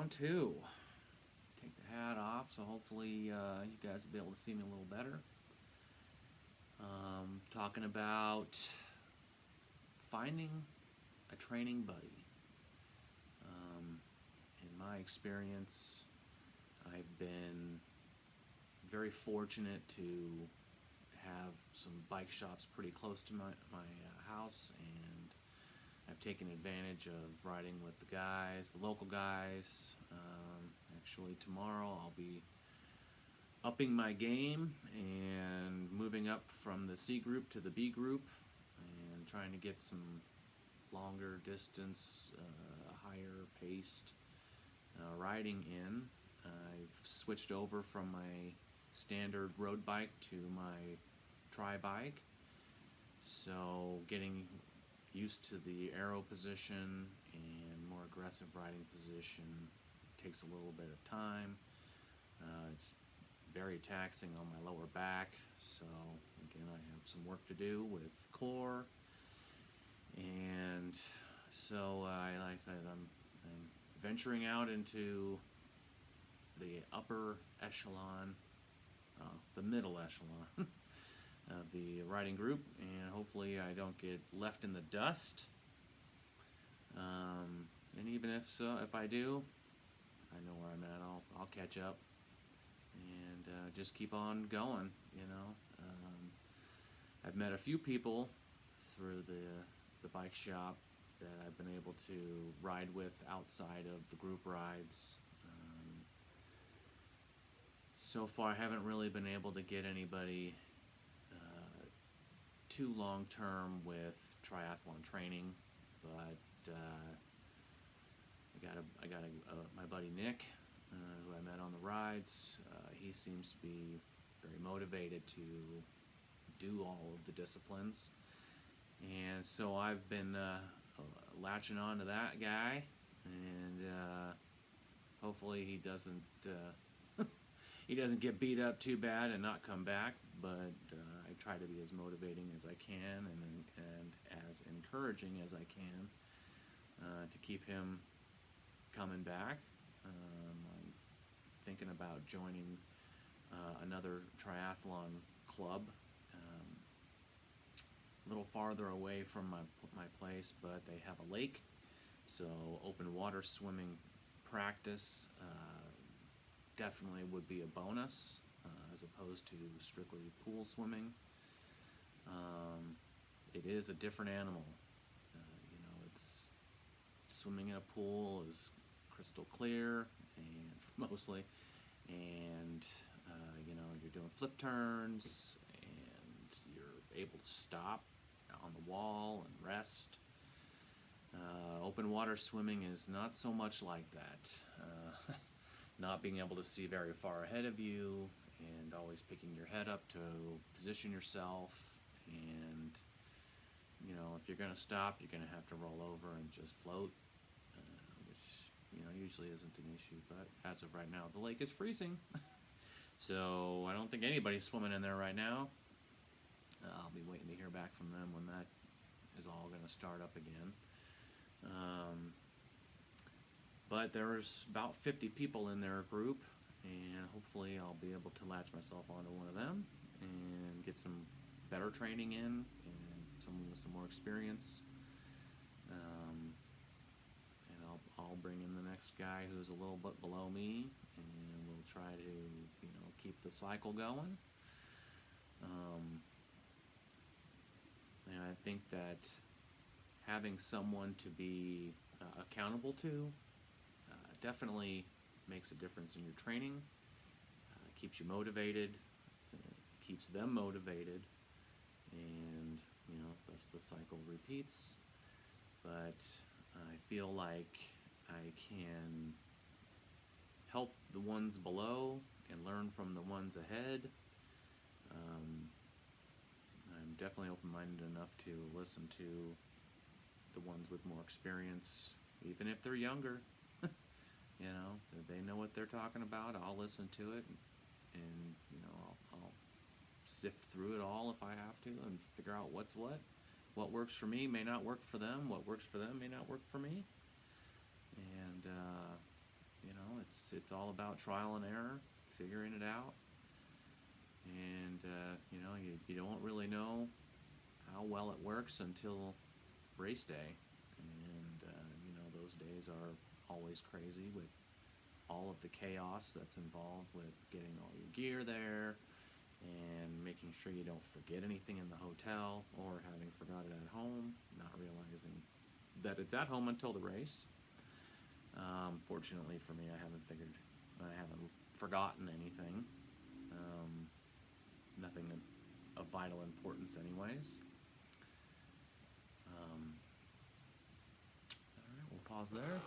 round two. Take the hat off, so hopefully you guys will be able to see me a little better. Talking about finding a training buddy. In my experience, I've been very fortunate to have some bike shops pretty close to my house, and I've taken advantage of riding with the guys, the local guys. Actually, tomorrow I'll be upping my game and moving up from the C group to the B group and trying to get some longer distance, higher paced riding in. I've switched over from my standard road bike to my tri bike, so getting used to the aero position and more aggressive riding position takes a little bit of time. It's very taxing on my lower back, so again I have some work to do with core, and so like I said, I'm venturing out into the upper echelon, the middle echelon of the riding group, and hopefully I don't get left in the dust. And even if so, if I do, I know where I'm at. I'll catch up and just keep on going. I've met a few people through the bike shop that I've been able to ride with outside of the group rides. So far, I haven't really been able to get anybody too long-term with triathlon training, but I got my buddy Nick, who I met on the rides. He seems to be very motivated to do all of the disciplines, and so I've been latching on to that guy, and hopefully he doesn't he doesn't get beat up too bad and not come back, but I try to be as motivating as I can and as encouraging as I can to keep him coming back. I'm thinking about joining another triathlon club a little farther away from my place, but they have a lake, so open water swimming practice definitely would be a bonus, as opposed to strictly pool swimming. It is a different animal. It's swimming in a pool is crystal clear and mostly, and you're doing flip turns and you're able to stop on the wall and rest. Open water swimming is not so much like that. Not being able to see very far ahead of you and always picking your head up to position yourself, and if you're going to stop, you're going to have to roll over and just float, which usually isn't an issue, but as of right now the lake is freezing. So I don't think anybody's swimming in there right now. I'll be waiting to hear back from them when that is all going to start up again. But there's about 50 people in their group, and hopefully I'll be able to latch myself onto one of them and get some better training in and someone with some more experience. And I'll bring in the next guy who's a little bit below me, and we'll try to keep the cycle going. And I think that having someone to be accountable to definitely makes a difference in your training, keeps you motivated, keeps them motivated, and thus the cycle repeats. But I feel like I can help the ones below and learn from the ones ahead. I'm definitely open-minded enough to listen to the ones with more experience, even if they're younger. They know what they're talking about. I'll listen to it, and I'll sift through it all if I have to, and figure out what's what. What works for me may not work for them. What works for them may not work for me. And it's all about trial and error, figuring it out, and you don't really know how well it works until race day, and those days are always crazy with all of the chaos that's involved with getting all your gear there and making sure you don't forget anything in the hotel or having forgot it at home, not realizing that it's at home until the race. Fortunately for me, I haven't forgotten anything. Nothing of vital importance anyways. All right, we'll pause there.